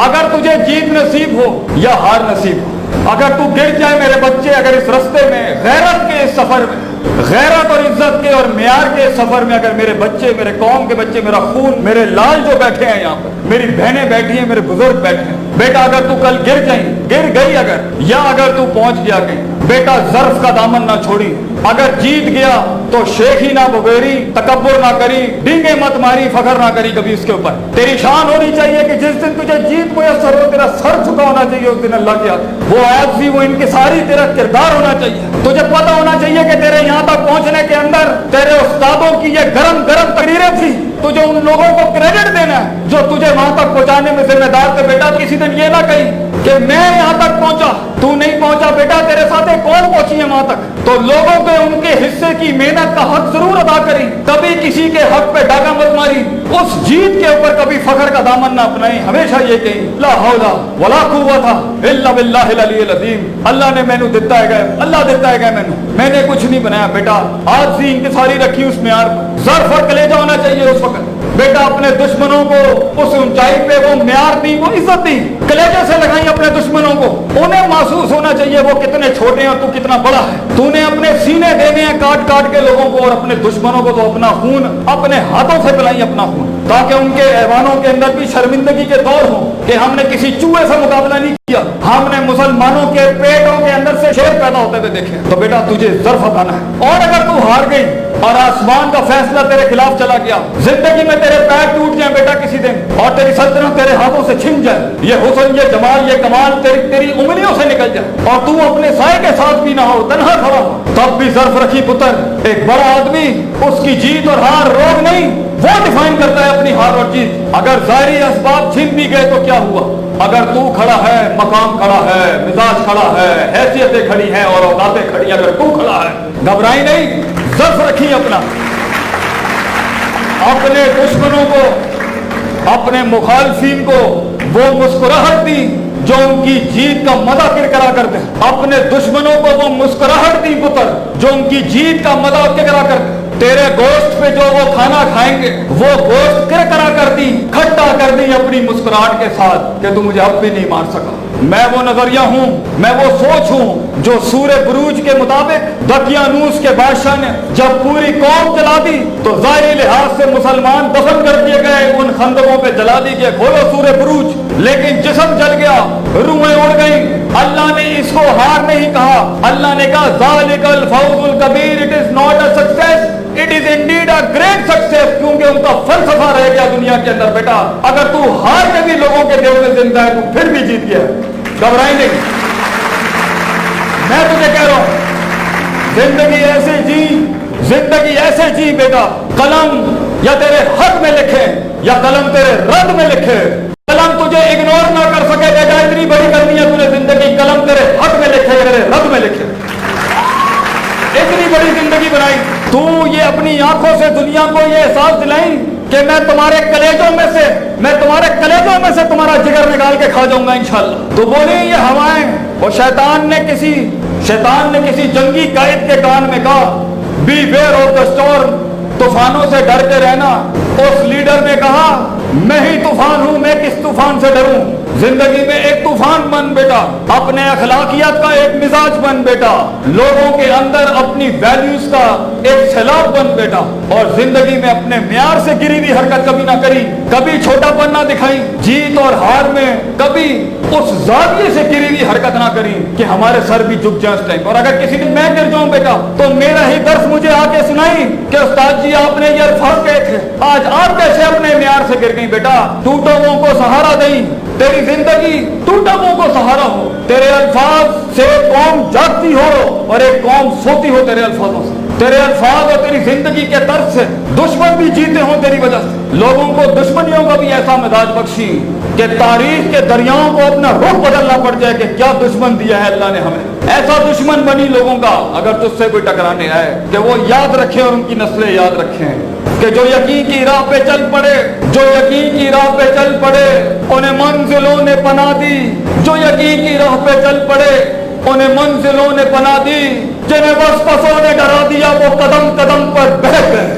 اگر تجھے جیت نصیب ہو یا ہار نصیب ہو، اگر تو گر جائے میرے بچے اگر اس رستے میں، غیرت کے اس سفر میں، غیرت اور عزت کے اور معیار کے سفر میں، اگر میرے بچے، میرے قوم کے بچے، میرا خون، میرے لال جو بیٹھے ہیں یہاں پر، میری بہنیں بیٹھی ہیں، میرے بزرگ بیٹھے ہیں، بیٹا اگر تو کل گر گئی اگر، یا اگر تو پہنچ گیا کہیں، بیٹا ظرف کا دامن نہ چھوڑی، اگر جیت گیا تو شیخی نہ بغیری، تکبر نہ کری، ڈینگے مت ماری، فخر نہ کری کبھی اس کے اوپر۔ تیری شان ہونی چاہیے کہ جس دن تجھے جیت میسر ہو، تیرا سر جھکا ہونا چاہیے اس دن اللہ کے آگے، وہ عاجزی، وہ انکساری تیرا کردار ہونا چاہیے۔ تجھے پتہ ہونا چاہیے کہ تیرے یہاں تک پہنچنے کے اندر تیرے استادوں کی یہ گرم گرم تقریریں تھی، تجھے ان لوگوں کو کریڈٹ دینا ہے جو تجھے وہاں تک پہنچانے میں ذمہ دار تھے۔ بیٹا کسی دن یہ نہ کہیں کہ میں یہاں تک پہنچا، تو نہیں پہنچا، بیٹا تیرے ساتھ کون پہنچی ہے وہاں تک، تو لوگوں کے ان کے حصے کی محنت کا حق ضرور ادا کری، کبھی کسی کے حق پہ ڈاکہ مت ماری، اس جیت کے اوپر کبھی فخر کا دامن نہ اپنائیں، ہمیشہ یہ کہیں لا حول ولا قوت الا باللہ العلی العظیم، اللہ نے مینوں دتا ہے، اللہ دیتا ہے میں نے کچھ نہیں بنایا۔ بیٹا عاجزی انکساری رکھی اس معیار پر، ظرف اور کلیجہ ہونا چاہیے اس وقت۔ بیٹا اپنے دشمنوں کو اس اونچائی پہ وہ معیار دی، وہ عزت دی، کلیجے سے لگائی اپنے دشمنوں کو، انہیں محسوس ہونا چاہیے وہ کتنے چھوٹے ہیں اور تو کتنا بڑا ہے، تو نے اپنے سینے دینے ہیں کاٹ کاٹ کے لوگوں کو، اور اپنے دشمنوں کو تو اپنا خون اپنے ہاتھوں سے پلائی اپنا خون، تاکہ ان کے ایوانوں کے اندر بھی شرمندگی کے دور ہوں کہ ہم نے کسی چوہے سے مقابلہ نہیں کیا، ہم نے مسلمانوں کے پیٹوں کے اندر سے شیر پیدا ہوتے ہوئے دیکھے۔ تو بیٹا تجھے ظرف اٹھانا ہے، اور اگر تو ہار گئی اور آسمان کا فیصلہ تیرے خلاف چلا گیا، زندگی میں تیرے پیر ٹوٹ جائیں بیٹا کسی دن، اور تیری سلطنت تیرے ہاتھوں سے چھن جائے، یہ حسن، یہ جمال، یہ کمال تیری انگلیوں سے نکل جائے، اور تو اپنے سائے کے ساتھ بھی نہ ہو، تنہا کھڑا ہو، تب بھی ظرف رکھی پتر۔ ایک بڑا آدمی اس کی جیت اور ہار روگ نہیں، وہ ڈیفائن کرتا ہے اپنی ہار اور جیت۔ اگر ظاہری اسباب چھن بھی گئے تو کیا ہوا، اگر تو کھڑا ہے، مقام کھڑا ہے، مزاج کھڑا ہے، حیثیتیں کھڑی ہیں اور اوقاتیں کھڑی، اگر تو کھڑا ہے، گھبرائی نہیں، ظرف رکھی اپنا، اپنے دشمنوں کو، اپنے مخالفین کو وہ مسکراہٹ دی جو ان کی جیت کا مدح کرا کرتے ہیں، اپنے دشمنوں کو وہ مسکراہٹ دی پتر جو ان کی جیت کا مدح کرا کرتے ہیں۔ تیرے گوشت پہ جو وہ کھانا کھائیں گے وہ گوشت کرا کر دی، کھٹا کر دی اپنی مسکراہٹ کے ساتھ کہ تو مجھے اب بھی نہیں مار سکا۔ میں وہ نظریہ ہوں، میں وہ سوچ ہوں جو سورہ بروج کے مطابق دقیانوس کے بادشاہ نے جب پوری قوم جلا دی تو ظاہری لحاظ سے مسلمان دفن کر دیے گئے، ان خندقوں پہ جلا دی کہ کھولو سورہ بروج، لیکن جسم جل گیا، روحیں اڑ گئیں۔ اللہ نے اس کو ہار نہیں کہا، اللہ نے کہا ذالک الفوز الکبیر، it is not a success, it is indeed a great success, کیونکہ ان کا فلسفہ رہ گیا دنیا کے اندر۔ بیٹا اگر تو ہار کے بھی لوگوں کے دل میں زندہ ہے تو پھر بھی جیت گیا، گھبرائی نہیں۔ میں تجھے کہہ رہا ہوں زندگی ایسے جی، زندگی ایسے جی بیٹا، قلم یا تیرے حق میں لکھے یا قلم تیرے رد میں لکھے، قلم تجھے اگنور نہ کر سکے بیٹا، اتنی بڑی کرنی ہے تجھے زندگی، قلم تیرے حق میں لکھے یا تیرے رد میں لکھے، اتنی بڑی زندگی بنائی۔ تو یہ اپنی آنکھوں سے دنیا کو یہ احساس دلائیں کہ میں تمہارے کلیجوں میں سے، میں تمہارے کلیجوں میں سے تمہارا جگر نکال کے کھا جاؤں گا انشاءاللہ۔ تو بولی یہ ہوائیں، اور شیطان نے کسی جنگی قائد کے کان میں کہا beware of the storm, طوفانوں سے ڈر کے رہنا۔ اس لیڈر نے کہا میں ہی طوفان ہوں، میں کس طوفان سے ڈروں۔ زندگی میں ایک طوفان بن بیٹا، اپنے اخلاقیات کا ایک مزاج بن بیٹا، لوگوں کے اندر اپنی ویلیوز کا ایک سیلاب بن بیٹا، اور زندگی میں اپنے معیار سے گری ہوئی حرکت کبھی نہ کری، کبھی چھوٹا پن نہ دکھائی، جیت اور ہار میں کبھی اس زاویے سے گری ہوئی حرکت نہ کری کہ ہمارے سر بھی جھک جائیں اس ٹائم۔ اور اگر کسی دن میں گر جاؤں بیٹا تو میرا ہی درس مجھے آ کے سنائی کہ استاد جی آپ نے یہ الفاظ کہے تھے، آج آپ کیسے اپنے معیار سے گر گئی بیٹا۔ ٹوٹوں کو سہارا دیں، تیری زندگی ٹوٹوں کو سہارا ہو، تیرے الفاظ سے قوم جاگتی ہو اور ایک قوم سوتی ہو تیرے الفاظوں سے، تیرے الفاظ اور تیری زندگی کے طرز سے دشمن بھی جیتے ہوں تیری وجہ سے۔ لوگوں کو دشمنیوں کا بھی ایسا مزاج بخشی کہ تاریخ کے دریاؤں کو اپنا رخ بدلنا پڑ جائے کہ کیا دشمن دیا ہے اللہ نے ہمیں۔ ایسا دشمن بنی لوگوں کا اگر تجھ سے کوئی ٹکرانے آئے کہ وہ یاد رکھیں اور ان کی نسلیں یاد رکھیں کہ جو یقین کی راہ پہ چل پڑے، جو یقین کی راہ پہ چل پڑے انہیں منزلوں نے پناہ دی، جو یقین کی راہ پہ چل پڑے انہیں منزلوں نے پناہ دی، جنہیں وسوسوں نے ڈرا دیا وہ قدم قدم پر بہک گئے۔